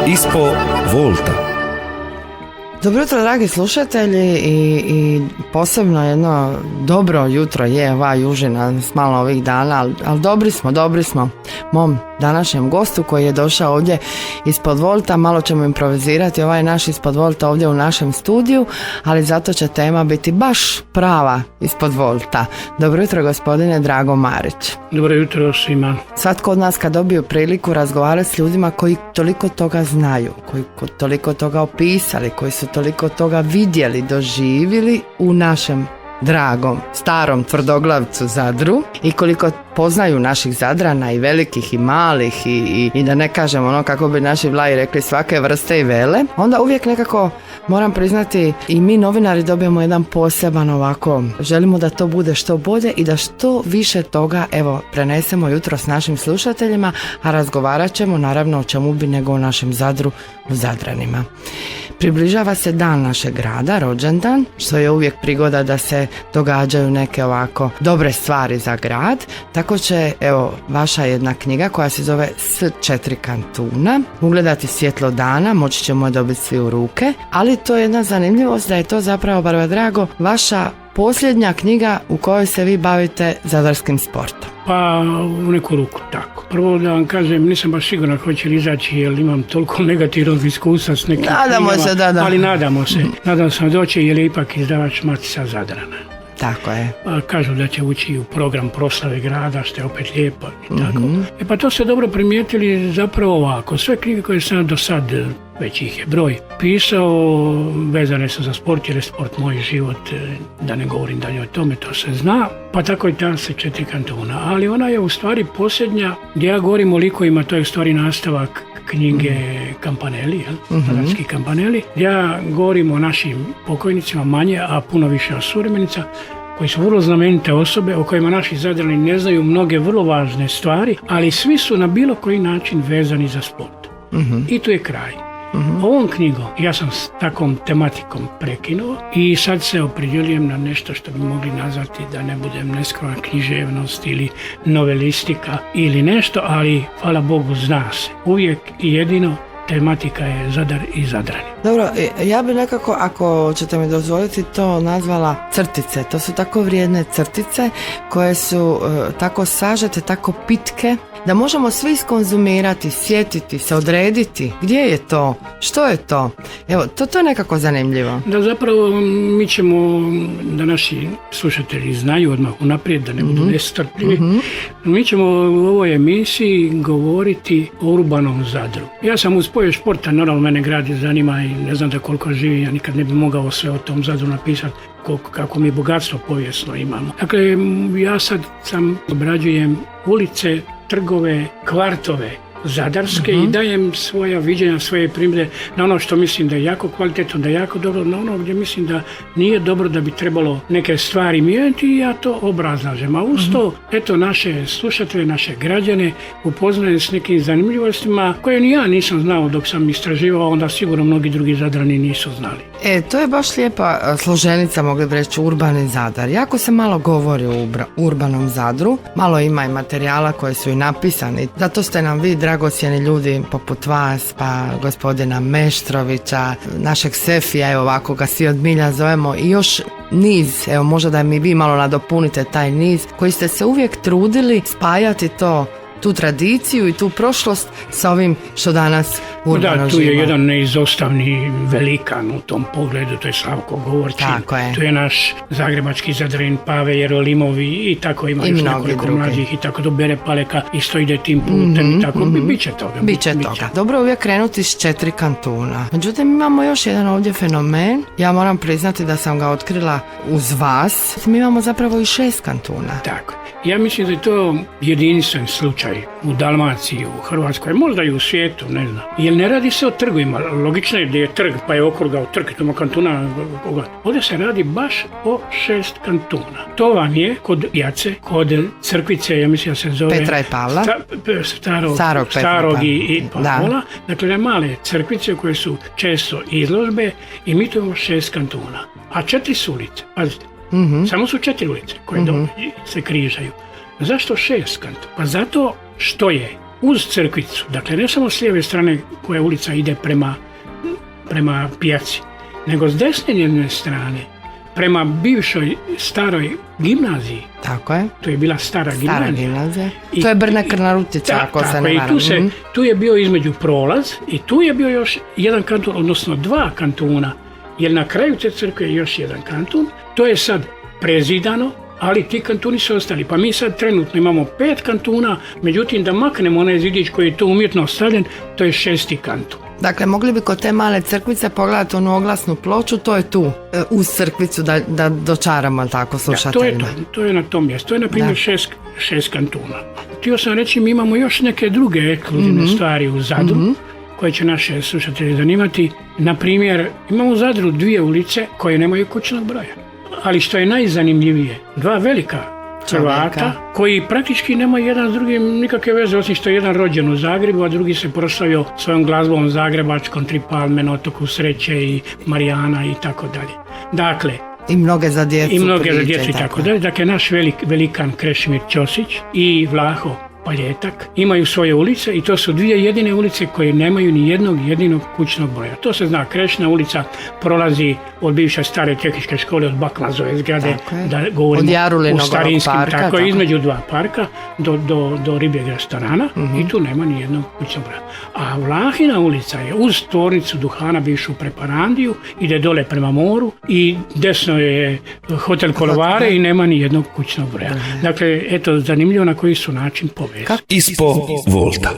Ispod Volta. Dobro jutro, dragi slušatelji, i posebno jedno dobro jutro je ova južina s malo ovih dana, ali dobri smo mom današnjem gostu koji je došao ovdje ispod Volta. Malo ćemo improvizirati ovaj naš ispod Volta ovdje u našem studiju, ali zato će tema biti baš prava ispod Volta. Dobro jutro, gospodine Drago Marić. Dobro jutro svima. Svatko od nas kad dobiju priliku razgovarati s ljudima koji toliko toga znaju, koji toliko toga opisali, koji su toliko toga vidjeli, doživjeli u našem dragom, starom tvrdoglavcu Zadru, i koliko poznaju naših Zadrana, i velikih i malih, i da ne kažem ono kako bi naši Vlaji rekli, svake vrste i vele, onda uvijek nekako moram priznati i mi novinari dobijemo jedan poseban ovako, želimo da to bude što bolje i da što više toga evo prenesemo jutro s našim slušateljima, a razgovarat ćemo naravno o čemu bi nego o našem Zadru, o Zadranima. Približava se dan našeg grada, rođendan, što je uvijek prigoda da se događaju neke ovako dobre stvari za grad. Tako će, evo, vaša jedna knjiga koja se zove S 4 kantuna ugledati svjetlo dana, moći ćemo je dobiti svi u ruke, ali to je jedna zanimljivost da je to zapravo, Barba Drago, vaša posljednja knjiga u kojoj se vi bavite zadarskim sportom. Pa u neku ruku tako. Prvo da vam kažem, nisam baš siguran hoće li izaći jer imam toliko negativnog iskustva s nekim knjigama, ali nadamo se. Nadam se doći jer je ipak izdavač Matica Zadrana. Tako je. Pa kažu da će ući u program proslave grada, što je opet lijepo i tako. Pa to ste dobro primijetili zapravo ovako. Sve knjige koje sam do sad, već ih je broj, pisao, vezane su za sport jer je sport moj život, da ne govorim dalje o tome, to se zna. Pa tako i ta Se 4 kantuna. Ali ona je u stvari posljednja gdje ja govorim o likovima, to je u stvari nastavak knjige Campanelli, Zadarski Campanelli. Ja govorim o našim pokojnicima manje, a puno više o suvremenica, koji su vrlo znamenite osobe, o kojima naši Zadrani ne znaju mnoge vrlo važne stvari, ali svi su na bilo koji način vezani za sport. I tu je kraj. Ovom knjigom ja sam s takvom tematikom prekinuo i sad se opredjeljujem na nešto što bi mogli nazvati, da ne budem neskroman, književnost ili novelistika ili nešto, ali hvala Bogu zna se. Uvijek i jedino tematika je Zadar i Zadrani. Dobro, ja bi nekako, ako ćete mi dozvoliti, to nazvala crtice. To su tako vrijedne crtice koje su tako sažete, tako pitke, da možemo svi iskonzumirati, sjetiti, se odrediti. Gdje je to? Što je to? Evo, to je nekako zanimljivo. Da zapravo mi ćemo, da naši slušatelji znaju odmah unaprijed, da ne budu nestrpljivi, mi ćemo u ovoj emisiji govoriti o urbanom Zadru. Ja sam uz povijest športa, naravno mene grad zanima i ne znam da koliko živi, ja nikad ne bi mogao sve o tom Zadru napisati, kako mi bogatstvo povijesno imamo. Dakle, ja sad obrađujem ulice, trgove, kvartove zadarske i dajem svoja viđenja, svoje primjere na ono što mislim da je jako kvalitetno, da je jako dobro, na ono gdje mislim da nije dobro, da bi trebalo neke stvari mijenjati, i ja to obrazlažem. A uz to, eto, naše slušatelje, naše građane upoznajem s nekim zanimljivostima koje ni ja nisam znao dok sam istraživao, onda sigurno mnogi drugi Zadrani nisu znali. To je baš lijepa složenica, mogli bi reći, urbani Zadar. Jako se malo govori o urbanom Zadru, malo ima i materijala koji su i napisani. Zato ste nam vi, dragocjeni ljudi poput vas, pa gospodina Meštrovića, našeg Sefija, evo ovako ga svi od milja zovemo, i još niz, evo možda da mi vi malo nadopunite taj niz, koji ste se uvijek trudili spajati tu tradiciju i tu prošlost sa ovim što danas urbano živa. Da, tu je jedan neizostavni velikan u tom pogledu, to je Slavko Govorčin. Tu je naš zagrebački Zadrin Pave Jerolimovi i tako ima još nekoliko mlađih i tako do Bere Paleka isto ide tim putem i tako. Biće toga. Biće toga. Dobro uvijek krenuti s 4 kantuna. Međutim, imamo još jedan ovdje fenomen. Ja moram priznati da sam ga otkrila uz vas. Mi imamo zapravo i 6 kantuna. Tako. Ja mislim da je to jedinstven slučaj u Dalmaciji, u Hrvatskoj, možda i u svijetu, ne znam. Jer ne radi se o trgovima. Logično je da je trg, pa je okrugao trg, tamo kantuna. Ovdje se radi baš o 6 kantuna. To vam je kod Jace, kod Crkvice, ja mislim da se zove Petra i Pavla. Starog i Pavla. Dakle, ne male crkvice koje su često izložbe i mi tu imamo 6 kantuna. A 4 su ulice, pazite. Samo su 4 ulice koje se križaju. Zašto 6 kantuna? Pa zato što je uz crkvicu, dakle ne samo s lijeve strane koja ulica ide prema pijaci, nego s desne njene strane prema bivšoj staroj gimnaziji. Tako je. To je bila stara gimnazija. To je Brnekrna Rutica, ako se ne varam. Tu je bio između prolaz i tu je bio još jedan kantun, odnosno 2 kantuna, jer na kraju te crkve je još jedan kantun. To je sad prezidano, ali ti kantuni su ostali. Pa mi sad trenutno imamo 5 kantuna, međutim da maknemo onaj zidić koji je tu umjetno ostavljen, to je 6. kantun. Dakle, mogli bi kod te male crkvice pogledati onu oglasnu ploču, to je tu, uz crkvicu, da dočaramo tako slušateljima. To je na tom mjestu. To je, na primjer, 6 kantuna. Htio sam reći, mi imamo još neke druge ekskluzivne stvari u Zadru, koje će naše slušatelje zanimati. Na primjer, imamo u Zadru 2 ulice koje nemaju kućnog broja. Ali što je najzanimljivije, 2 velika Hrvata koji praktički nemaju jedan s drugim nikakve veze, osim što je jedan rođen u Zagrebu, a drugi se proslavio svojom glazbom zagrebačkom, Tri palme na otoku Sreće i Marijana i tako dalje. Dakle, i mnoge za djecu i tako dalje. Dakle, naš velikan Krešimir Ćosić i Vlaho Paljetak imaju svoje ulice i to su 2 jedine ulice koje nemaju ni jednog jedinog kućnog broja. To se zna, Krešna ulica prolazi od bivše stare tehničke škole, od Bakmazove zgrade, da govorimo o starinskim, tako između 2 parka do ribljeg restorana i tu nema ni jednog kućnog broja. A Vlahina ulica je uz tvornicu duhana, bivšu Preparandiju, ide dole prema moru i desno je hotel Kolovare i nema ni jednog kućnog broja. Dakle, eto, zanimljivo na koji su način povesti. Ispo Volta.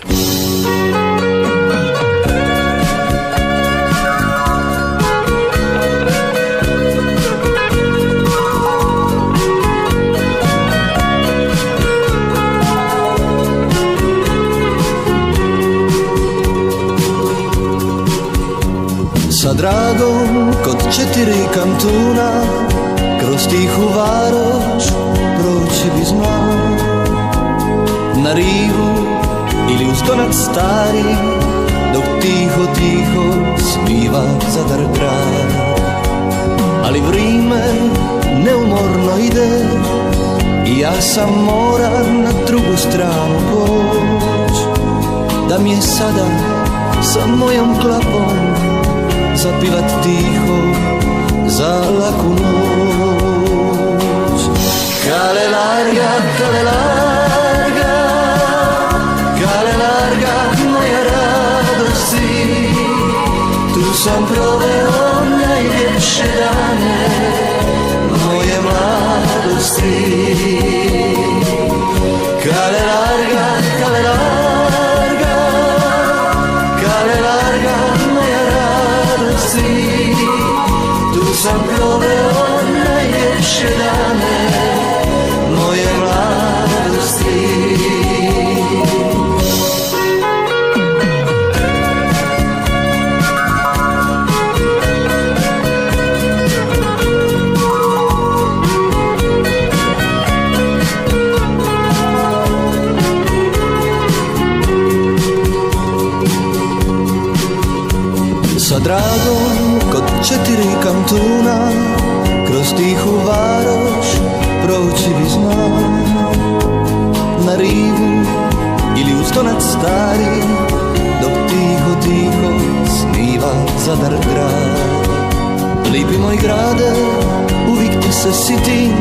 Sa dragom kod 4 kantuna, kroz tihu varoš proći bi znao. Na rivu ili uz donac stari, dok tiho sviva Zadar grad. Ali vrime neumorno ide i ja sam moram na drugu stranu poć. Da mi je sada sa mojom klapom zapivat tiho za laku noć. Kale larga, kale larga, kale larga moja radosti, tu sam proveo najljepše dane moje mladosti. Kale larga, kale larga, kale larga moja radosti, tu sam proveo najljepše dane moje mladosti. Sa dragom kod 4 kantuna, kroz tihu varoš proći bi znao. Na rivu ili uz tonac stari, dok tiho sniva Zadar grad. Lipi moj grade, uvijek ti se sitim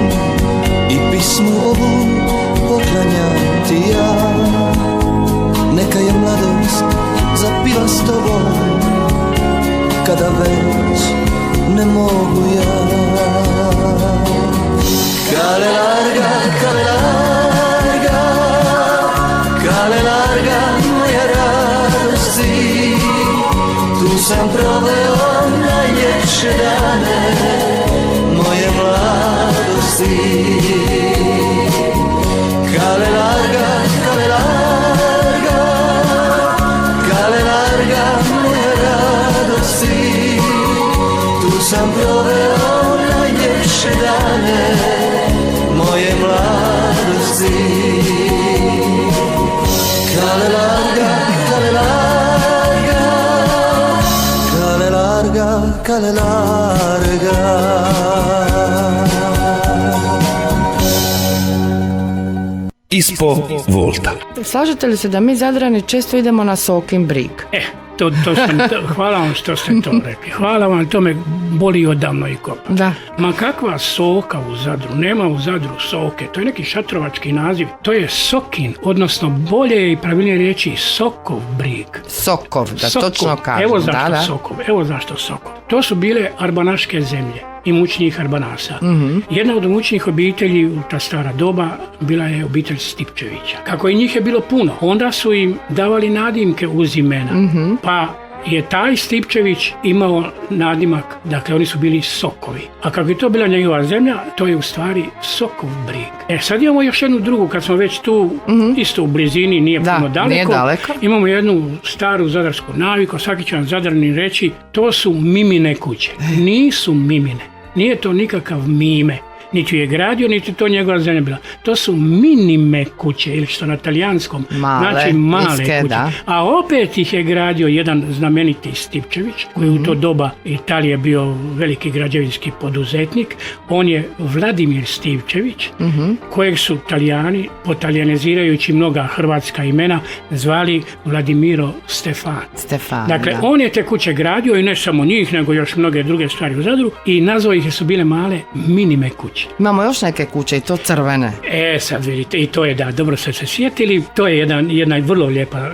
i pismu ovu poklanjam ti ja. Neka je mladost zapiva s tobom, kada već ne mogu ja. Kale larga, kale larga, kale larga moja radosti, tu sam proveo najljepše dane moje mladosti. Kale larga, kale larga, kale larga ispod volta. Slažete li se da mi Zadrani često idemo na Sokin brig? Hvala vam što ste to rekli. Hvala vam, to me boli odavno i kopa. Da. Ma kakva Soka u Zadru? Nema u Zadru Soke. To je neki šatrovački naziv. To je Sokin, odnosno bolje i pravilnije riječi Sokov brig. Sokov, da Sokov. točno kažem. Evo zašto da. Sokov. Evo zašto Sokov. To su bile arbanaške zemlje i mučnih arbanasa. Jedna od mučnih obitelji u ta stara doba bila je obitelj Stipčevića. Kako i njih je bilo puno, onda su im davali nadimke uz imena. Pa je taj Stipčević imao nadimak, dakle oni su bili Sokovi. A kako je to bila njegova zemlja, to je u stvari Sokov brig. Sad imamo još jednu drugu, kad smo već tu, isto u blizini, nije puno daleko. Nije daleko. Imamo jednu staru zadarsku naviku, svaki će vam Zadrani reći, to su Mimine kuće. Nisu Mimine, nije to nikakav Mime. Niti je gradio, niti to njegova zemlja bila. To su minime kuće, ili što na talijanskom, znači male kuće. Da. A opet ih je gradio jedan znameniti Stipčević, koji u to doba Italije bio veliki građevinski poduzetnik. On je Vladimir Stipčević, kojeg su Talijani, potalijanizirajući mnoga hrvatska imena, zvali Vladimiro Stefan. Dakle, on je te kuće gradio i ne samo njih, nego još mnoge druge stvari u Zadru i nazvao ih su bile male minime kuće. Imamo još neke kuće i to crvene. Sad vidite, i to je da, dobro ste se sjetili, to je jedna vrlo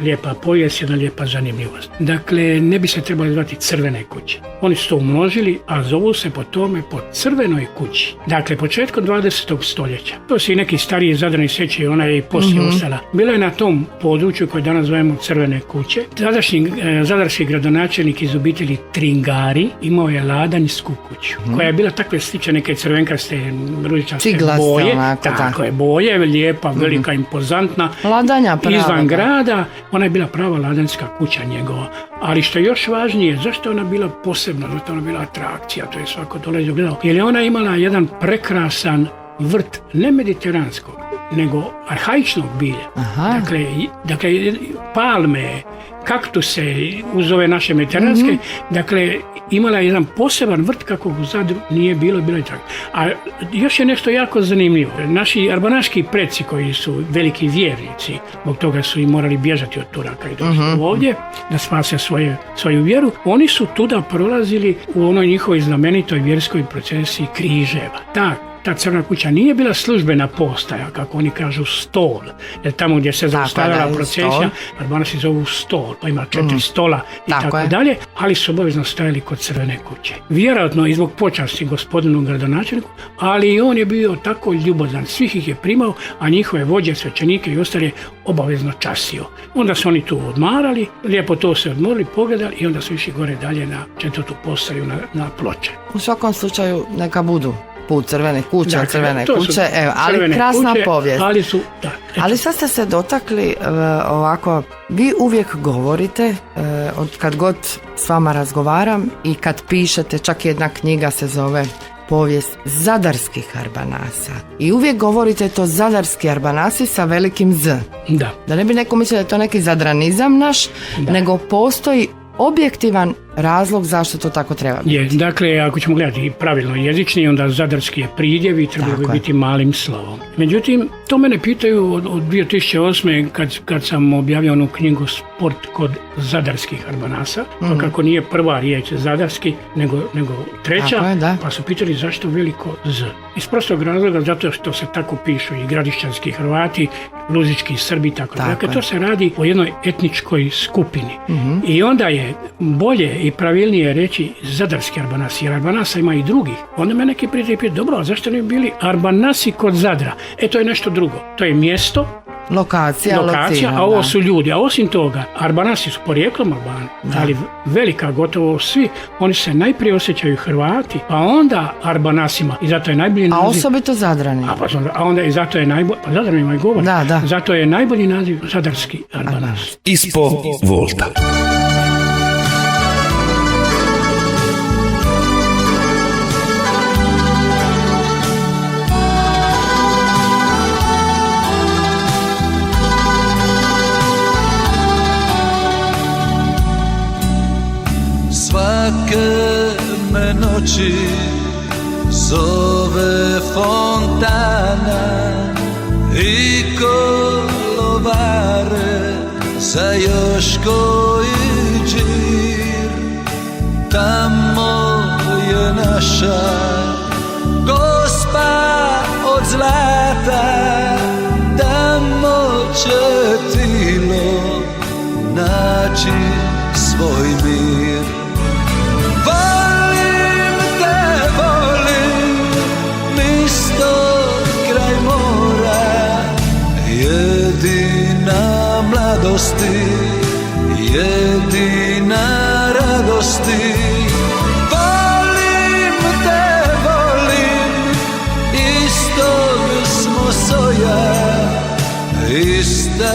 lijepa povijest, jedna lijepa zanimljivost. Dakle, ne bi se trebali zvati crvene kuće. Oni su to umnožili, a zovu se po tome po crvenoj kući. Dakle, početkom 20. stoljeća. To se i neki stariji Zadrani sjećaju, ona je i poslije ostala. Bilo je na tom području koje danas zovemo crvene kuće. Zadarski gradonačelnik iz obitelji Tringari imao je ladanjsku kuću, koja je bila takve slične neke crvenkaste ružičaste boje, onako, tako je, boje, lijepa, velika, impozantna, ladanja prava, izvan grada. Ona je bila prava ladanjska kuća njegova. Ali što je još važnije, zašto ona bila posebna, zašto ona bila atrakcija, to je svako dolazio gledao, jer je ona imala jedan prekrasan vrt, ne mediteranskog, nego arhaičnog bilja. Dakle, palme, kaktuse uz ove naše mediteranske, dakle, imala je jedan poseban vrt kako u Zadru nije bilo i tako. A još je nešto jako zanimljivo. Naši arbanaški preci koji su veliki vjernici, zbog toga su i morali bježati od Turaka i došli ovdje da spase svoju vjeru, oni su tuda prolazili u onoj njihovoj znamenitoj vjerskoj procesiji križeva. Ta crna kuća nije bila službena postaja, kako oni kažu stol, jer tamo gdje se zaustavila procesija, Arbanasi zovu stol, pa ima 4 stola i tako dalje, ali su obavezno stajali kod crvene kuće. Vjerojatno i zbog počasti gospodinu gradonačelniku, ali i on je bio tako ljubazan, svih ih je primao, a njihove vođe, svećenike i ostale obavezno častio. Onda su oni tu odmarali, lijepo to se odmorili, pogledali i onda su išli gore dalje na 4. postaju na Ploče. U svakom slučaju neka budu put crvenih kuća, dakle, crvene kuće, ali krasna kuće, povijest. Ali sad ste se dotakli ovako, vi uvijek govorite, od kad god s vama razgovaram i kad pišete, čak jedna knjiga se zove Povijest zadarskih arbanasa. I uvijek govorite to zadarski arbanasi sa velikim Z. Da ne bi neko mislio da je to neki zadranizam naš, nego postoji objektivan razlog zašto to tako treba biti. Dakle, ako ćemo gledati pravilno jezični, onda zadarski je pridjev i trebao bi biti malim slovom. Međutim, to mene pitaju od 2008. kad sam objavio onu knjigu Sport kod zadarskih arbanasa, pa kako nije prva riječ zadarski, nego treća, pa su pitali zašto veliko Z. Iz prostog razloga, zato što se tako pišu i gradišćanski Hrvati, luzički Srbi, tako. Dakle, to se radi o jednoj etničkoj skupini. I onda je bolje i pravilnije reći zadarski arbanasi, jer arbanasa ima i drugih. Onda me neki prijatelji pitaju, dobro, a zašto ne bi bili arbanasi kod Zadra? To je nešto drugo. To je mjesto, lokacija, a ovo su ljudi. A osim toga, arbanasi su porijeklom Albani, ali velika, gotovo svi, oni se najprije osjećaju Hrvati, pa onda arbanasima, i zato je najbolji naziv. A osobito Zadrani. A onda i zato je najbolji, pa Zadrani ima i govor. Zato je najbolji naziv zadarski arbanas. Ispod volta. Svake me noći zove fontana i kolovare za još koji džir. Tamo je naša Gospa od zlata, tamo će tilo naći svoj mir. Volim te, volim, misto kraj mora, jedina mladosti, jedina radosti. Volim te, volim, istog smo soja, ista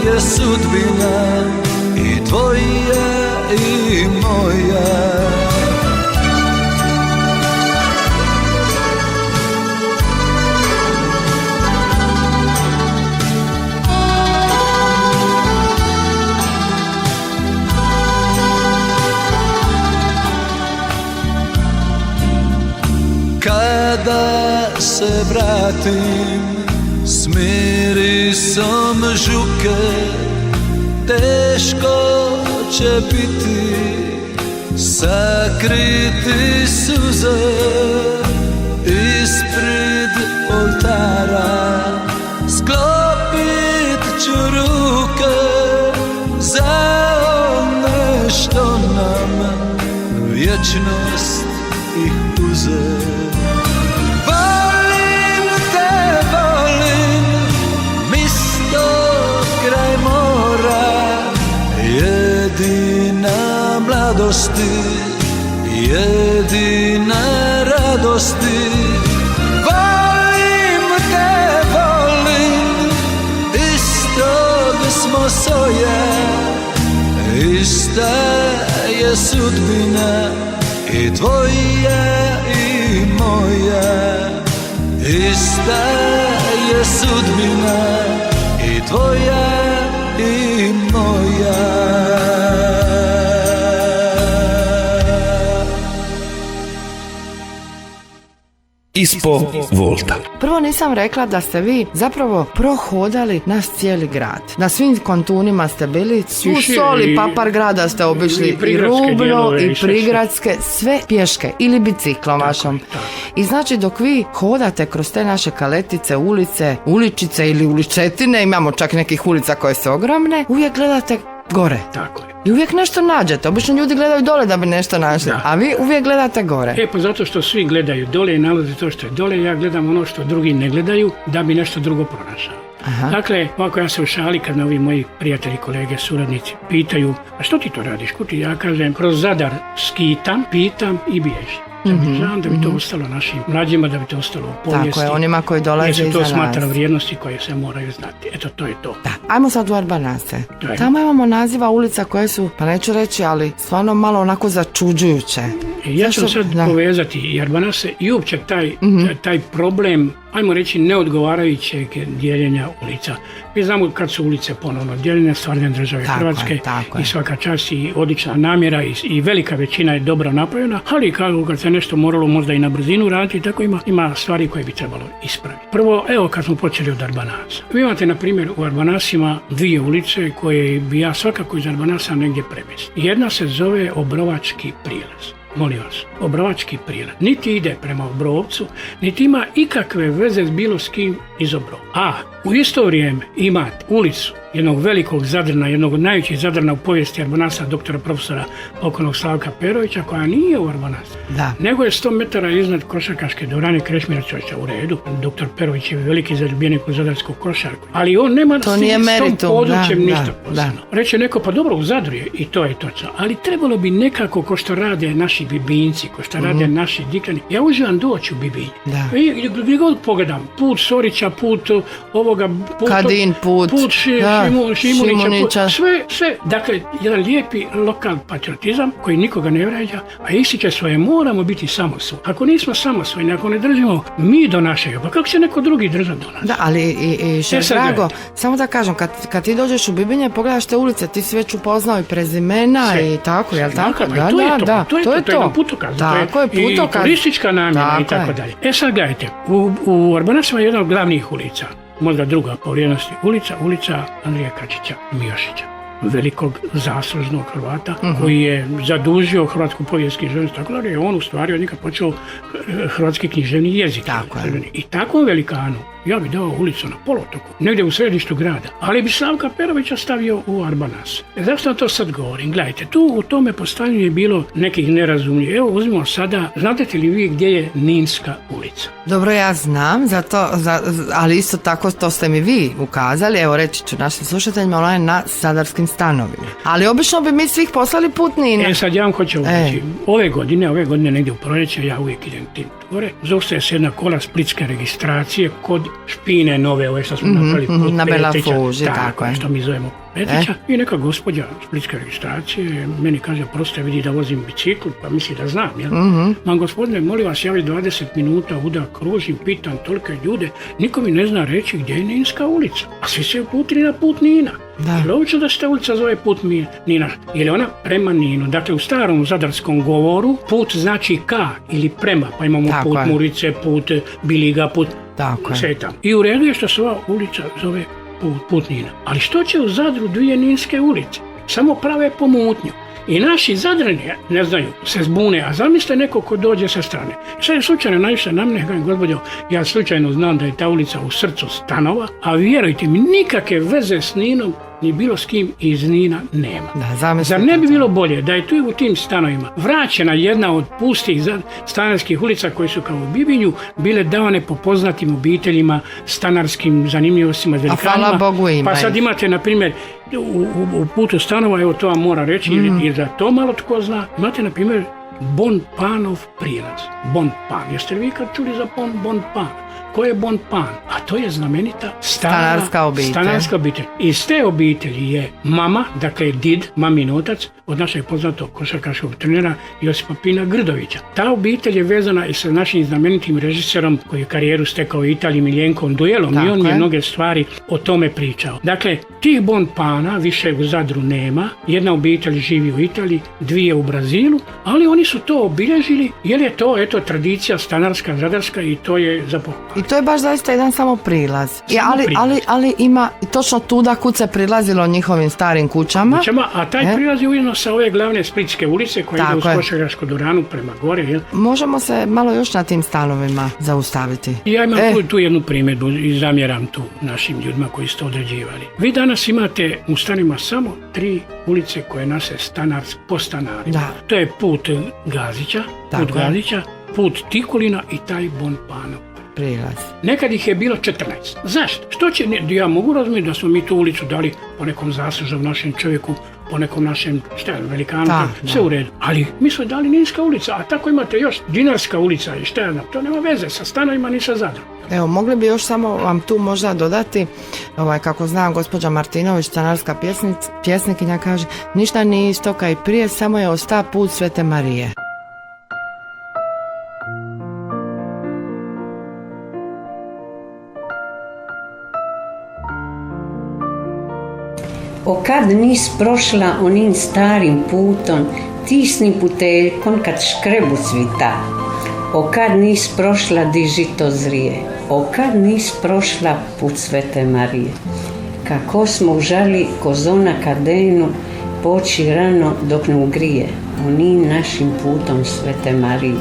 je sudbina i tvoja i moja. Kada se vratim s mirisom žuke, teško će biti sakriti suze ispred oltara. Sklopit ću ruke za one što nam vječnost ih uze. Volim te, volim, misto kraj mora, jedina mladosti, jedina radosti. Volim te, volim, istog smo soja, ista je sudbina i tvoja i moja. Ista je sudbina i tvoja i moja. Ispod volta. Prvo nisam rekla da ste vi zapravo prohodali naš cijeli grad. Na svim kontunima ste bili, svu sol i papar grada ste obišli, i Rubno i prigradske, sve pješke ili biciklom vašom. I znači dok vi hodate kroz te naše Kaletice, ulice, uličice ili uličetine, imamo čak nekih ulica koje su ogromne, uvijek gledate gore. Tako je. I uvijek nešto nađete. Obično ljudi gledaju dole da bi nešto našli, a vi uvijek gledate gore. Pa zato što svi gledaju dole i nalaze to što je dole, ja gledam ono što drugi ne gledaju da bi nešto drugo pronašao. Aha. Dakle, ovako ja se u šali kad me ovi moji prijatelji, kolege, suradnici pitaju, a što ti to radiš? Kuti? Ja kažem, kroz Zadar skitam, pitam i bježim. Znam da bi to ostalo našim mlađima, da bi to ostalo u povijesti. Tako je, onima koji dolaze iza nas. Jer se to smatra vrijednosti koje se moraju znati. Eto, to je to. Da, ajmo sad u Arbanase. Tamo imamo naziva ulica koje su, pa neću reći, ali stvarno malo onako začuđujuće. Ja ću sad povezati i Arbanase i uopće taj problem, ajmo reći, neodgovarajućeg dijeljenja ulica. Mi znamo kad su ulice ponovno dijeljene, stvarne države Hrvatske i svaka čast i odlična namjera i velika većina je dobro napravljena, ali kad se nešto moralo možda i na brzinu raditi, tako ima stvari koje bi trebalo ispraviti. Prvo, evo kad smo počeli od Arbanasa. Vi imate, na primjer, u Arbanasima dvije ulice koje bi ja svakako iz Arbanasa negdje premjestio. Jedna se zove Obrovački prijelaz. Molim vas, Obrovački prijelaz niti ide prema Obrovcu, niti ima ikakve veze s bilo s kim iz Obrova. A u isto vrijeme imate ulicu jednog velikog Zadrana, jednog od najvećih Zadrana u povijesti Arbanasa, doktora profesora pokojnog Slavka Perovića, koja nije u Arbanasu, nego je 100 metara iznad košarkaške dvorane Krešimira Ćosića. U redu, doktor Perović je veliki zaljubljenik u zadarsku košarku, ali on nema s tom područjem ništa posebno. Reče neko, pa dobro, u Zadru je, i to je točno, ali trebalo bi nekako, ko što rade naši Bibinci, ko što rade naši Dikljani. Ja uživam doći u Bibinju. I gdje god pogledam, put Sorića, put ovoga, Kadin put Šimunića, sve, dakle, jedan lijepi lokal patriotizam koji nikoga ne vrađa, a ističe svoje, moramo biti samosvojni. Ako nismo samosvojni, ako ne držimo mi do našega, pa kako će neko drugi držati do nas? Da, ali i šef Drago, samo da kažem, kad ti dođeš u Bibinje, pogledaš te ulice, ti si već upoznao i prezimena sve. I tako, jel tako? To je jedan putokaz. Tako je putokaz. I turistička namjena i tako dalje. Sad gledajte, u Arbanasima je jedna od glavnih ulica. možda druga po vrijednosti ulica Andrije Kačića Mijošića, velikog zaslužnog Hrvata koji je zadužio hrvatsku povijest književnost, tako da je on u stvari od njega počeo hrvatski književni jezik. Tako je. I takvom velikanu ja bi dao ulicu na poluotoku, negdje u središtu grada, ali bi Slavka Perovića stavio u Arbanas. Zašto to sad govorim? Gledajte, tu u tome postavljanju je bilo nekih nerazumljiv. Evo uzmimo sada, znate li vi gdje je Ninska ulica? Dobro, ja znam, ali isto tako to ste mi vi ukazali, evo reći ću našim slušateljima, ona je na Zadarskim stanovima. Ali obično bi mi svih poslali put Nina. Sad ja vam hoću reći, ove godine negdje u proljeće, ja uvijek idem tim gore, zaustaje se jedna kola splitske registracije kod Špine nove, ove što smo napravili put na Petrića, Belafuži, tako je. što mi zovemo Petrića, i neka gospođa splitske registracije meni kaže, prosto vidi da vozim bicikl, pa misli da znam, jel? Ma gospodine, molim vas, ja već 20 minuta uda kružim, pitam tolike ljude, niko mi ne zna reći gdje je Ninska ulica, a svi se uputili na put Nina. I logično da se ta ulica zove put Nina, jer je ona prema Ninu. Dakle, u starom zadarskom govoru put znači ka ili prema, pa imamo tako put Murice, put Biliga, put sve je tamo. I u redu je što se ova ulica zove put Nina. Ali što će u Zadru dvije Ninske ulice? Samo prave pomutnju. I naši Zadrani, ne znaju, se zbune, a zamislite neko ko dođe sa strane. Sad je slučajno najviše na mene, gospođo, ja slučajno znam da je ta ulica u srcu stanova, a vjerujte mi, nikakve veze s Ninom ni bilo s kim iz Nina nema. Zar ne bi bilo bolje da je tu u tim stanovima vraćena jedna od pustih stanarskih ulica koje su kao u Bibinju bile davane po poznatim obiteljima, stanarskim zanimljivostima, velikanima. A hvala Bogu ima. Pa sad imate, na primjer, u putu stanova, evo to vam mora reći, jer da to malo tko zna, imate, na primjer, Bon Panov prilaz. Bon Pan. Jeste li vi kad čuli za Bon Pan? Ko je Bon Pan? A to je znamenita stanarska obitelj. Iz te obitelji je mama, dakle did, mamin otac, od našeg poznatog košarkaškog trenera Josipa Pina Grdovića. Ta obitelj je vezana i sa našim znamenitim režiserom koji je karijeru stekao u Italiji, Miljenkom Dujelom, i on je mnoge stvari o tome pričao. Dakle, tih Bon Pana više u Zadru nema, jedna obitelj živi u Italiji, dvije u Brazilu, ali oni su to obilježili jer je to, eto, tradicija stanarska, zadarska i to je za pohvalu. I to je baš zaista jedan samo prilaz. Ali ima točno tuda kud se prilazilo njihovim starim kućama. A taj prilaz je ujedno sa ove glavne Splitske ulice koja ide u Košarkašku dvoranu prema gore. Jel? Možemo se malo još na tim stanovima zaustaviti. Ja imam tu jednu primjedbu i zamjeram tu našim ljudima koji su to određivali. Vi danas imate u stanima samo 3 ulice koje nose po stanarima. To je put Gazića, put Tikulina i taj Bon Panov prilaz. Nekad ih je bilo 14. Zašto? Što će, ja mogu razumjeti da smo mi tu ulicu dali po nekom zaslužnom našem čovjeku, po nekom našem velikanu, sve u redu. Ali mi smo dali Ninska ulica, a tako imate još Dinarska ulica i to nema veze sa stanovima ni sa Zadrom. Evo, mogli bi još samo vam tu možda dodati, kako znam, gospođa Martinović, stanarska pjesnikinja, kaže, ništa nije isto kao i prije, samo je ostao put Svete Marije. Okad nis prošla onim starim putom, tisnim puteljkom kad škrebu cvita. Okad nis prošla di žito zrije, okad nis prošla put Svete Marije. Kako smo užali kozona kadenu, poči rano dok ne ugrije, onim našim putom Svete Marije.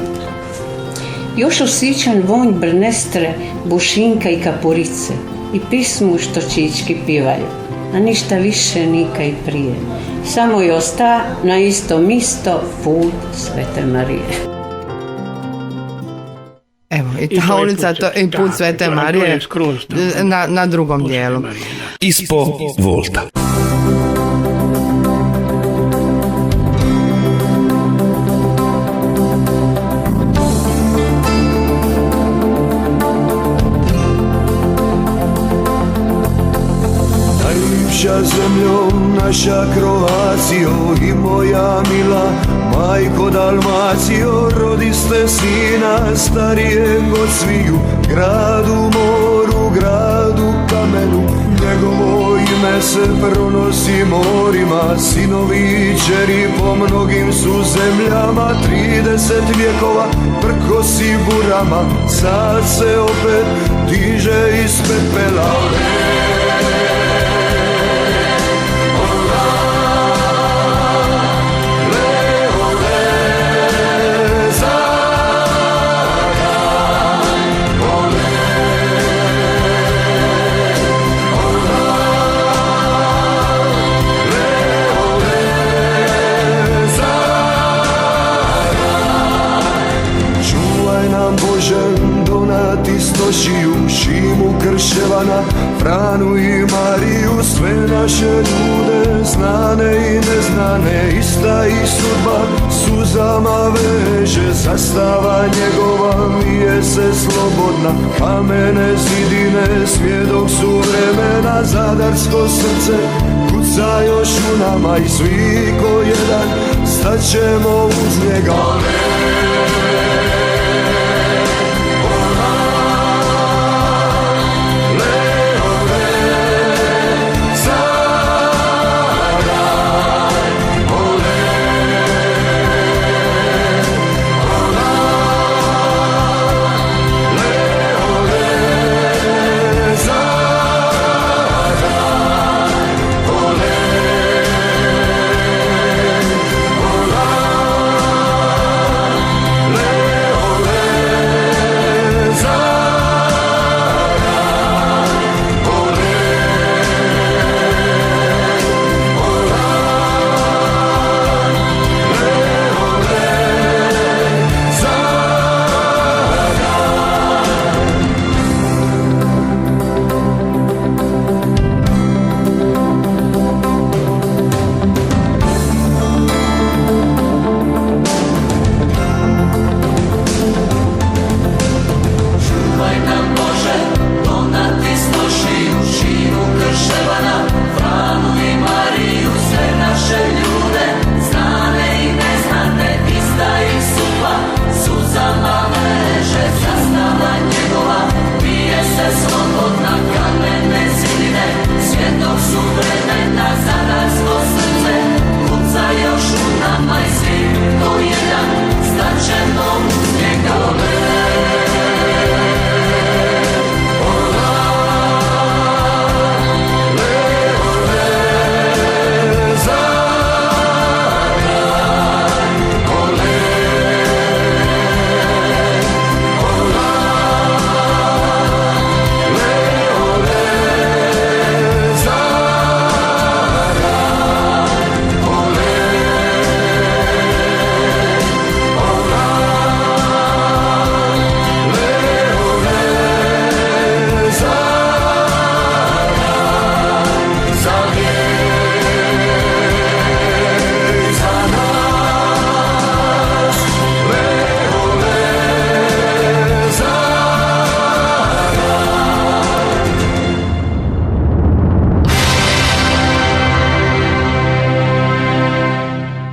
Još osjećam vonj brnestre, bušinka i kapurice i pismu što čički pivaju, a ništa više nika i prije. Samo je osta na isto misto put Svete Marije. Evo, i ta ulica i put Svete Marije na drugom dijelu. Ispo Volta. Najljepša zemljo, naša Kroacijo i moja mila majko Dalmacijo, rodiste sina starijeg od sviju, gradu moru, gradu kamenu, njegovo ime ime se pronosi morima, sinovi i čeri po mnogim su zemljama. 30 vjekova prkosi burama, sad se opet diže iz pepela. Istošiju, Šimu Krševana, Franu i Mariju, sve naše ljude, znane i neznane, ista i sudba suzama veže. Zastava njegova mije se slobodna, kamene zidine, svjedok su vremena. Zadarsko srce kuca još u nama i svi ko jedan staćemo uz njega.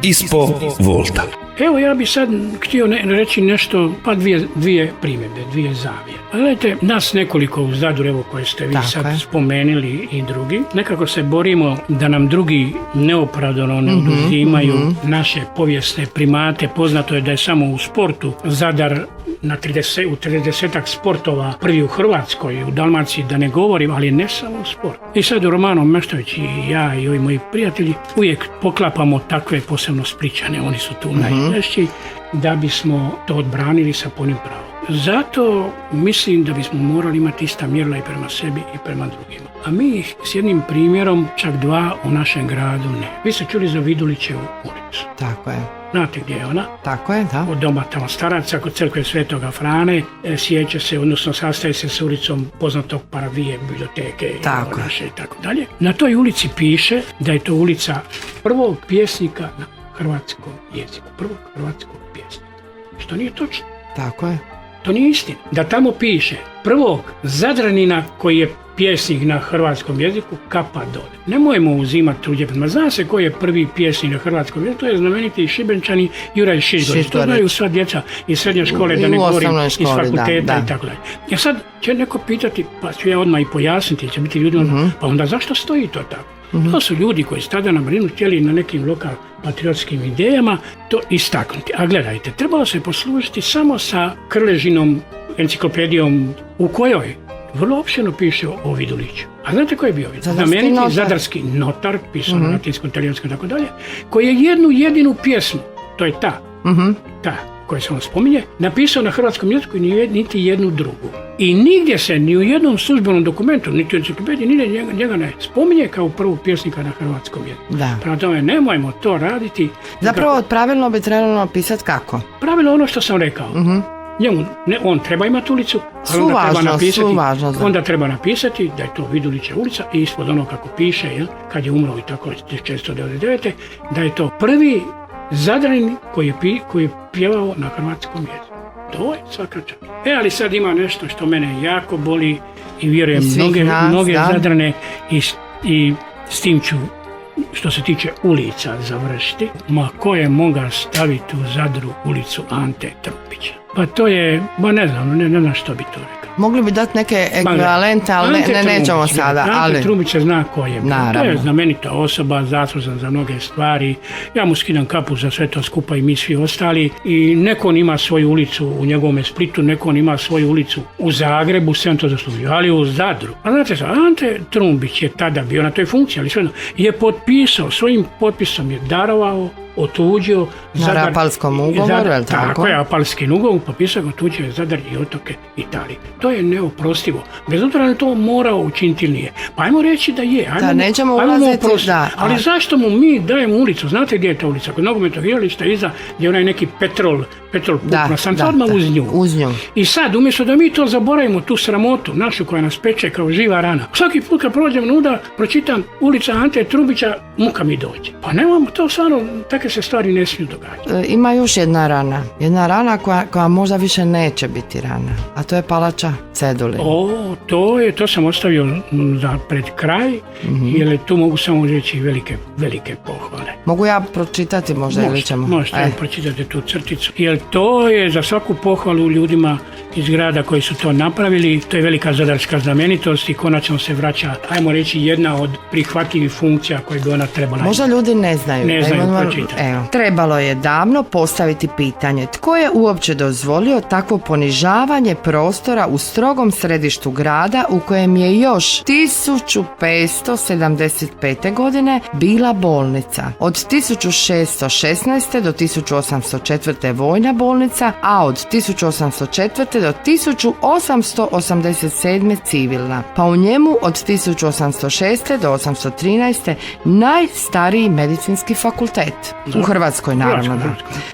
Ispo Volta. Evo, ja bi sad htio reći nešto, pa dvije primjedbe, dvije zavije. Gledajte, nas nekoliko u Zadru, evo koje ste vi sad spomenuli i drugi, nekako se borimo da nam drugi neopravdano ne oduzimaju naše povijesne primate. Poznato je da je samo u sportu Zadar u 30-ak sportova prvi u Hrvatskoj, u Dalmaciji da ne govorim, ali ne samo u sportu. I sad Romano Meštović i ja i ovi moji prijatelji uvijek poklapamo takve, posebno Splićane, oni su tu najčešći, da bismo to odbranili sa punim pravom. Zato mislim da bismo morali imati ista mjerila i prema sebi i prema drugima. A mi ih s jednim primjerom, čak dva u našem gradu ne. Vi ste čuli za Vidulićevu ulicu. Tako je. Znate gdje je ona? Tako je, da. Od doma tamo staraca, kod crkve Svetoga Frane, sjeća se, odnosno sastaje se s ulicom poznatog Paravije, biblioteke naše i tako dalje. Na toj ulici piše da je to ulica prvog pjesnika na hrvatskom jeziku. Prvog hrvatskog pjesnika. Što nije točno. Tako je. To nije istina. Da tamo piše prvog Zadranina koji je pjesnik na hrvatskom jeziku, kapa dole. Nemojmo uzimati tuđe. Zna se koji je prvi pjesnik na hrvatskom jeziku, to je znameniti Šibenčani Juraj Šišgorić. To znaju sva djeca iz srednje škole, da ne govorim iz fakulteta i tako dalje. Ja sad će neko pitati, pa ću ja odmah i pojasniti, će biti ljudima, pa onda zašto stoji to tako? To su ljudi koji su tada na Brinu htjeli na nekim lokal patriotskim idejama to istaknuti. A gledajte, trebalo se poslužiti samo sa Krležinom enciklopedijom u kojoj vrlo opširno piše o Viduliću. A znate ko je bio Vidulić? Znameniti zadarski notar, pisao na latinskom, italijanskom i tako dalje, koji je jednu jedinu pjesmu, to je ta koja se on spominje, napisao na hrvatskom jeziku i niti jednu drugu. I nigdje se, ni u jednom službenom dokumentu, niti u enciklopediji, nigdje njega ne spominje kao prvog pjesnika na hrvatskom jeziku. Prema tome, nemojmo to raditi. Zapravo, pravilno bi trebalo napisati kako? Pravilno ono što sam rekao. Njemu, on treba imati ulicu, ali onda treba napisati da je to Vidulića ulica i ispod ono kako piše, kad je umro i tako 1499. da je to prvi Zadran koji je pjevao na hrvatskom jeziku. To je svaka čast. Ali sad ima nešto što mene jako boli i vjerujem mnoge Zadrane i s tim ću što se tiče ulica završiti. Ma ko je mogao staviti u Zadru ulicu Ante Trumbića? Pa to je, ne znam što bi to rekao. Mogli bi dati neke ekvivalente, ali nećemo sada. Ante Trumbić se zna ko je. To je znamenita osoba, zaslužan za mnoge stvari. Ja mu skidam kapu za sve to skupa i mi svi ostali. I neko on ima svoju ulicu u njegovome Splitu, neko on ima svoju ulicu u Zagrebu, sve on to zaslužio, ali u Zadru. A znate što, Ante Trumbić je tada bio na toj funkciji, ali sve je potpisao, svojim potpisom je darovao, otuđio na Rapalskom ugovoru, je li tako? Tako je, Rapalski ugovor potpisao, otuđio je Zadar i otoke Italije. To je neoprostivo. Bez obzira na to morao učiniti ili nije. Pa ajmo reći da je. Nećemo ulaziti, ali zašto mu mi dajemo ulicu? Znate gdje je ta ulica? Kod nogometnog igrališta iza gdje je onaj neki petrol pukna sam odmah uz nju. I sad, umjesto da mi to zaboravimo, tu sramotu našu koja nas peče kao živa rana, svaki put kad prođem nuda, pročitam ulica Ante Trumbića, muka mi dođe. Pa nemamo to stvarno, takve se stvari ne smiju događati. Ima još jedna rana koja možda više neće biti rana, a to je palača Cedulin. To sam ostavio za pred kraj, jer tu mogu samo reći velike pohvale. Mogu ja pročitati možda ili ćemo? Možete pročitati tu crticu, jer to je za svaku pohvalu ljudima iz grada koji su to napravili. To je velika zadarska znamenitost i konačno se vraća, ajmo reći, jedna od prihvatljivih funkcija koje bi ona trebala. Možda ljudi ne znaju pročitati. Trebalo je davno postaviti pitanje tko je uopće dozvolio takvo ponižavanje prostora u strogom središtu grada u kojem je još 1575. godine bila bolnica. Od 1616. do 1804. vojna bolnica, a od 1804. do 1887. civilna. Pa u njemu od 1806. do 1813. najstariji medicinski fakultet. U Hrvatskoj, naravno.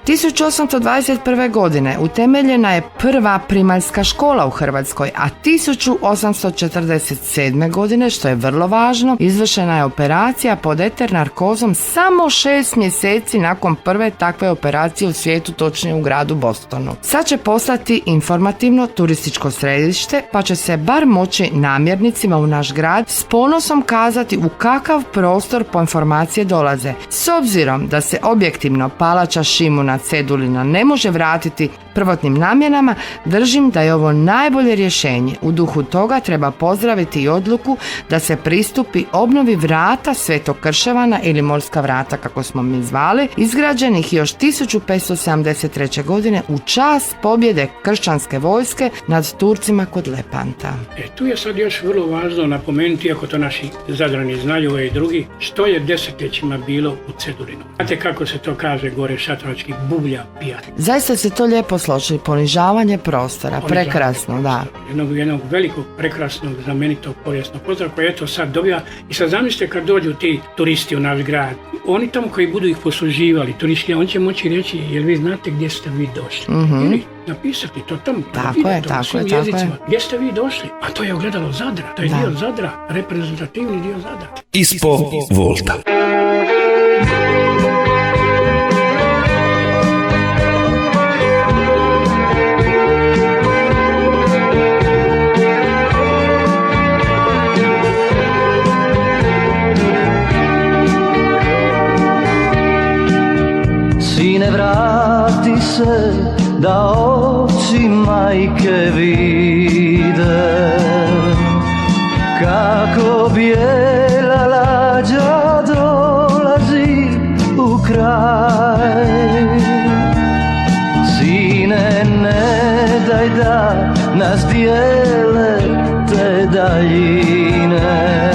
1821. godine utemeljena je prva primaljska škola u Hrvatskoj, a 1847. godine, što je vrlo važno, izvršena je operacija pod eter narkozom samo 6 mjeseci nakon prve takve operacije u svijetu, točnije u gradu Bostonu. Sad će postati informativno turističko središte, pa će se bar moći namjernicima u naš grad s ponosom kazati u kakav prostor po informacije dolaze. S obzirom da se objektivno palača Šimuna Cedulina ne može vratiti prvotnim namjenama, držim da je ovo najbolje rješenje. U duhu toga treba pozdraviti i odluku da se pristupi obnovi vrata Svetog Krševana ili Morska vrata, kako smo mi zvali, izgrađenih još 1573. godine u čast pobjede kršćanske vojske nad Turcima kod Lepanta. Tu je sad još vrlo važno napomenuti, ako to naši Zadrani znaju i drugi, što je desetljećima bilo u Cedulinu. Znate kako se to kaže gore šatrovački, bublja pijat. Zaista se to lijepo složili, ponižavanje prostora, prekrasno, da. Jednog velikog, prekrasnog, znamenitog povijesnog pozdrava koji eto sad dobija. I sad zamislite kad dođu ti turisti u naš grad, oni tamo koji budu ih posluživali, turisti, on će moći reći, jel vi znate gdje ste vi došli? Ili napisati to tamo. Tako je. Gdje ste vi došli? A to je ogledalo Zadra, to je dio Zadra, reprezentativni dio Zadra. Ispo Volta. se da oči majke vide, kako bijela lađa dolazi u kraj. Sine, ne daj da nas dijele te daljine,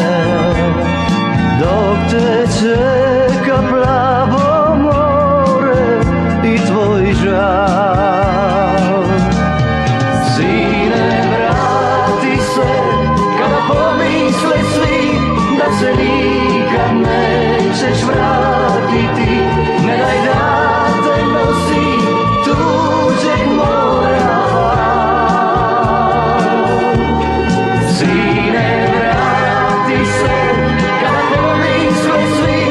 dok te čeka plavo more i tvoj žal. Sine, vrati se kada pomisle svi da se nikad nećeš vratiti. Ne daj da te nosi tuđeg mora val. Sine, vrati se kada pomisle svi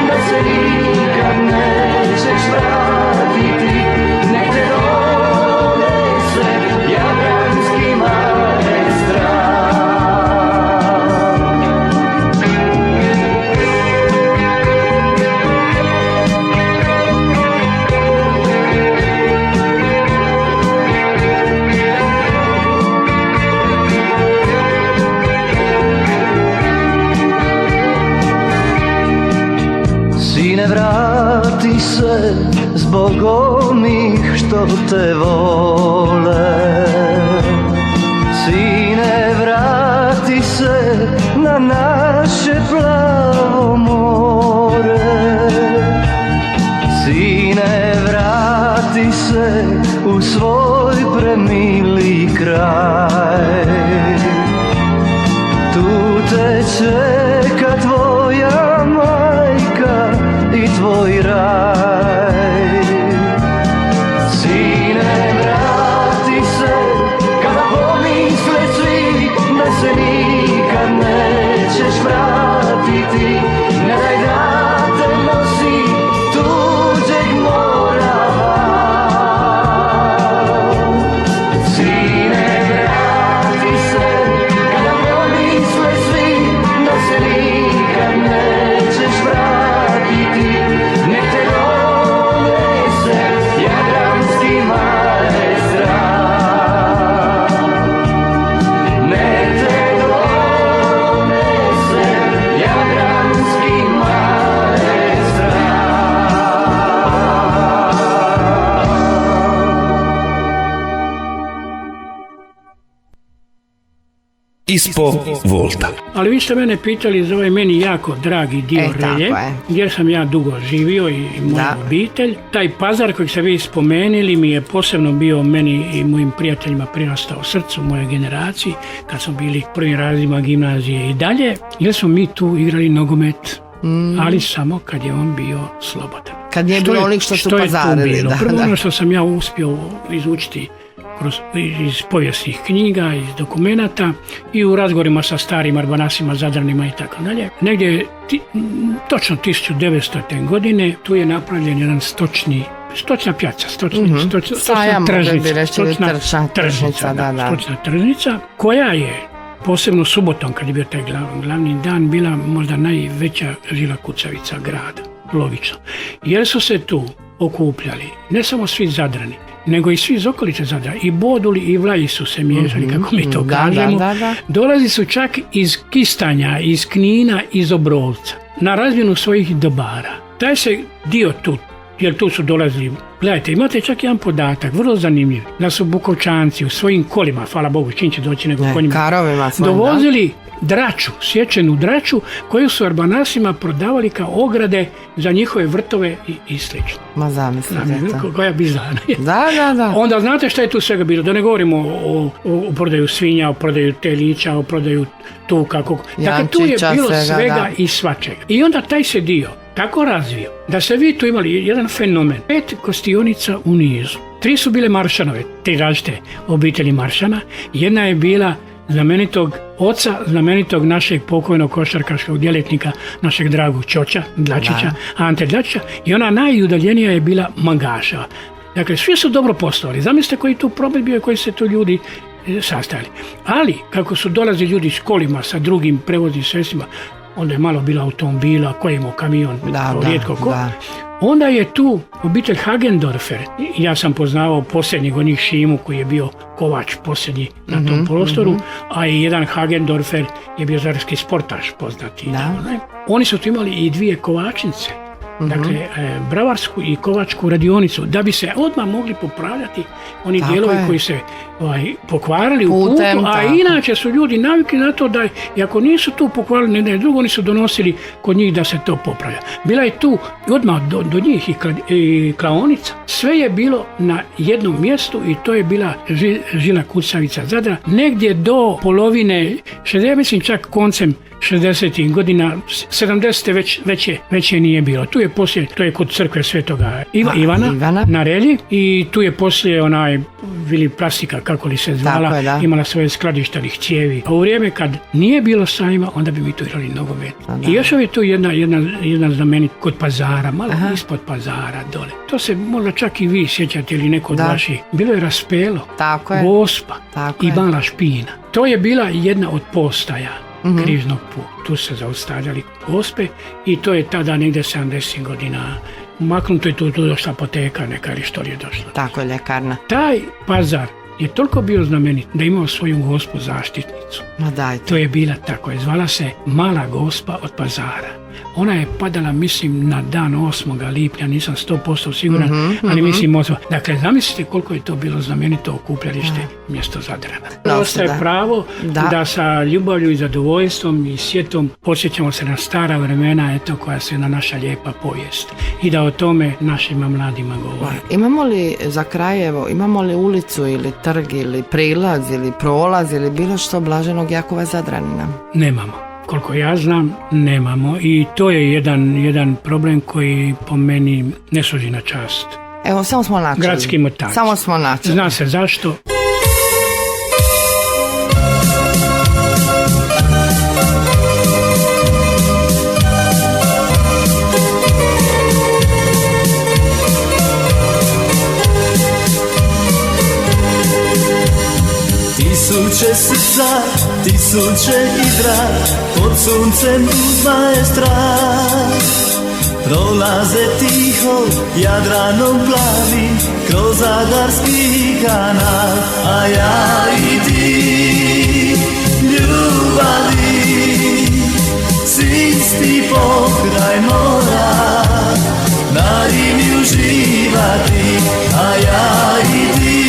da se nikad nećeš vratiti. Nek te donese jadranski maestral. Sine, vrati se zbog onih što te vole. Sine, vrati se na naše plavo more. Sine, vrati se u svoj premili kraj. Tu te čeka tvoja majka i tvoj raj. Sine, vrati se kada pomisle svi da se nikad nećeš vratiti. Ne daj da te nosi tuđeg mora val. Sine, vrati se kada pomisle svi da se nikad nećeš vratiti. Nek te donese jadranski maestral. Nek te donese jadranski maestral. Ispod volta. Ali vi ste mene pitali za ovaj meni jako dragi dio Relje, tako je. jer sam ja dugo živio i moja obitelj. Taj Pazar koji ste vi spomenuli mi je posebno bio meni i mojim prijateljima prirastao srcu, moje generaciji, kad smo bili prvim razredima gimnazije i dalje, jer smo mi tu igrali nogomet, ali samo kad je on bio slobodan. Kad nije bilo onih što su je tu pazarili. bilo? Da, Prvo da. ono što sam ja uspio izučiti iz povijesnih knjiga, iz dokumenata i u razgovorima sa starim arbanasima, zadranima i tako dalje. Negdje točno 1900. godine tu je napravljen jedan stočna pjaca, stočna tržnica, koja je posebno subotom, kad je bio taj glavni dan, bila možda najveća žila kucavica grada. Logično. Jer su se tu okupljali ne samo svi Zadrani, nego i svi iz okolice Zadra, i Boduli i Vlaji su se miješali, kako mi to kažemo. Da. Dolazi su čak iz Kistanja, iz Knina, iz Obrovca, na razmjenu svojih dobara. Taj se dio tu, jer tu su dolazili, gledajte, imate čak jedan podatak, vrlo zanimljiv, da su Bukovčanci u svojim kolima, hvala Bogu, čim će doći nego konjima, karovima svojim, dovozili draču, sječenu draču, koju su arbanasima prodavali kao ograde za njihove vrtove i slično. Ma zamislite to. Koja bizarna je. Da. Onda znate šta je tu svega bilo, da ne govorimo o prodaju svinja, o prodaju telića, o prodaju tuka. Dakle, tu je bilo svega i svačega. I onda taj se dio tako razvio da se vi tu imali jedan fenomen. 5 gostionica u nizu. 3 su bile Maršanove, 3 različite obitelji Maršana. Jedna je bila znamenitog oca, znamenitog našeg pokojnog košarkaškog djelatnika, našeg dragog Ćoća, Dlačića, Ante Dlačića, i ona najudaljenija je bila Mangaševa. Dakle, svi su dobro poslovali. Zamislite koji tu problem bio i koji se tu ljudi sastajali. Ali, kako su dolazili ljudi s kolima, sa drugim prevoznim sredstvima, onda je malo bilo automobila, ko je imao kamion, rijetko ko. Onda je tu obitelj Hagendorfer. Ja sam poznavao posljednjeg od njih Šimu koji je bio kovač posljednji na tom prostoru, a i jedan Hagendorfer je bio zarski sportaš poznati. Da. Oni su tu imali i 2 kovačnice. Dakle, bravarsku i kovačku radionicu, da bi se odmah mogli popravljati oni Tako dijelovi je. koji se pokvarili u putu, Putem, a tako. inače su ljudi navikli na to da i ako nisu tu pokvarili, ne drugo, oni su donosili kod njih da se to popravlja. Bila je tu odmah do njih i klaonica. Sve je bilo na jednom mjestu i to je bila žila kucavica Zadra. Negdje do polovine, ja mislim čak koncem 60. godina, 70. već je nije bilo. Tu je poslije, to je kod crkve Svetoga Ivana na Relji i tu je poslije Vili Plastika, kako li se zvala, Tako je, da. imala svoje skladištanih cijevi. A u vrijeme kad nije bilo sajma, onda bi mi tu igrali nogomet. I još je tu jedna znamenit kod Pazara, malo ispod Pazara dole. To se možda čak i vi sjećate ili neko od vaših. Bilo je Raspelo, Tako je. Gospa Tako i je. Mala Špina. To je bila jedna od postaja križnog puta. Tu se zaustavljali Gospe i to je tada negdje 70 godina maknuto je tu došla apoteka neka ili što je došlo. Tako je, ljekarna. Taj Pazar je toliko bio znamenit da je imao svoju gospu zaštitnicu. Ma dajte. To je bila tako, je zvala se Mala Gospa od Pazara. Ona je padala, mislim, na dan 8. lipnja, nisam 100% siguran, ali mislim 8. Dakle, zamislite koliko je to bilo znamenito okupljalište mjesto Zadrana. Ostaje pravo da sa ljubavlju i zadovoljstvom i sjetom posjećamo se na stara vremena, eto, koja se na naša lijepa povijest. I da o tome našima mladima govori. Imamo li za kraj, evo, imamo li ulicu ili trg ili prilaz ili prolaz ili bilo što Blaženog Jakova Zadranina? Nemamo. Koliko ja znam, nemamo i to je jedan problem koji po meni ne služi na čast. Evo, samo smo načeli. Gradski motač. Samo smo načeli. Zna se zašto. Tisuće srca, tisuće igra, pod suncem uzmaje strah. Prolaze tiho, Jadranom plavi, kroz Zadarski kanal. A ja i ti, ljubavi, sisti pokraj mora, na rivi uživati. A ja i ti,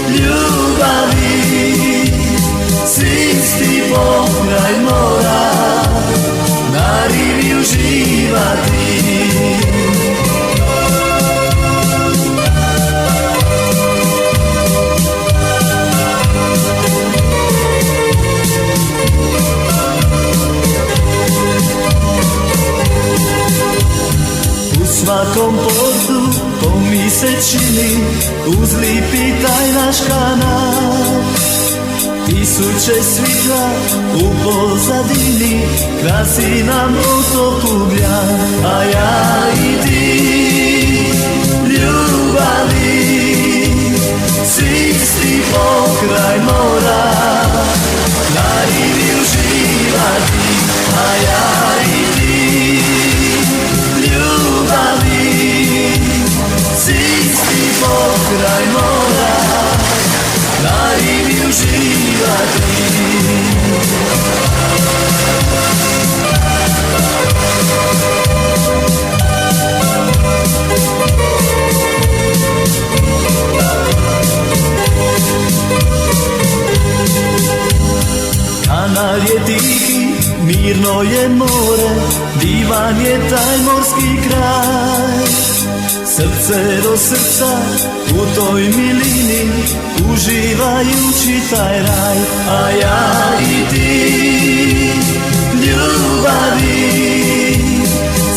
ljubavi, sisti pokraj mora, na rivi uživati. U svakom portu po mjesečini uzlipi taj naš kanal. Tisuće svitla u pozadini krasi nam otok Ugljan. A ja i ti, ljubavi, sisti pokraj mora, na rivi uživati. A ja i ti, ljubavi, sisti pokraj mora, na rivi uživati. Kanal je tihi, mirno je more, divan je taj morski kraj. Srce do srca u toj milini, uživajući taj raj. A ja i ti, ljubavi,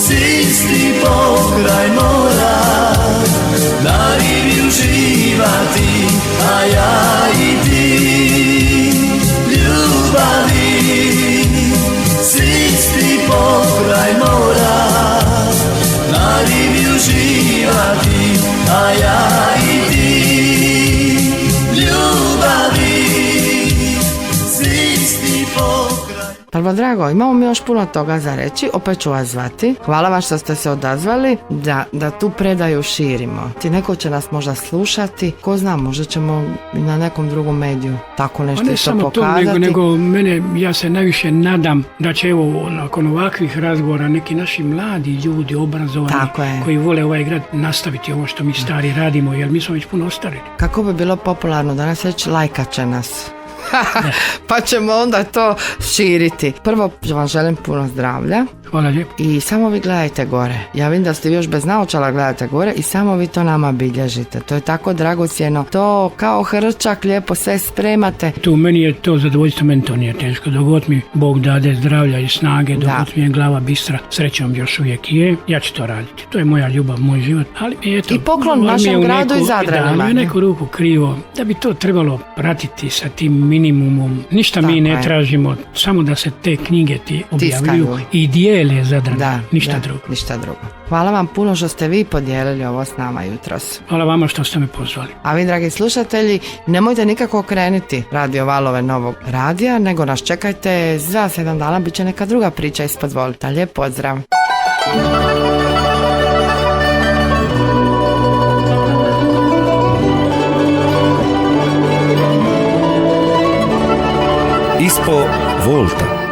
sisti pokraj mora, na rivi uživati. A ja i ti, ljubavi, sisti pokraj mora, na rivi uživati. A ja i ti, ljubavi, sisti pokraj. Prvo, drago, imamo mi još puno toga za reći, opet ću vas zvati. Hvala vam što ste se odazvali da tu predaju širimo. Neko će nas možda slušati, ko zna, možda ćemo na nekom drugom mediju tako nešto ne isto samo pokazati. to, nego mene, ja se najviše nadam da će evo nakon ovakvih razgovora neki naši mladi ljudi obrazovani koji vole ovaj grad nastaviti ovo što mi stari radimo, jer mi smo već puno ostarili. Kako bi bilo popularno danas reći, lajkat će nas. Pa ćemo onda to širiti. Prvo vam želim puno zdravlja. Hvala lijepo. I samo vi gledajte gore. Ja vidim da ste vi još bez naočala gledate gore i samo vi to nama bilježite. To je tako dragocjeno. To kao hrčak lijepo sve spremate. Tu meni je to zadovoljstvo, meni to nije teško. Dogod mi Bog dade zdravlja i snage, dogod mi je glava bistra, srećom još uvijek je, ja ću to raditi. To je moja ljubav, moj život. Ali eto, i poklon našem gradu i Zadranima. Da, mi je neku ruku krivo da bi to trebalo pratiti sa tim minimumom. Ništa tako mi ne tražimo, samo da se te knjige ti objavljuju i dijele Zadran, ništa drugo. Hvala vam puno što ste vi podijelili ovo s nama jutros. Hvala vama što ste me pozvali. A vi, dragi slušatelji, nemojte nikako okrenuti radio valove Novog radija, nego nas čekajte za 7 dana, bit će neka druga priča ispod Volta. Lijep pozdrav. Ispod Volta.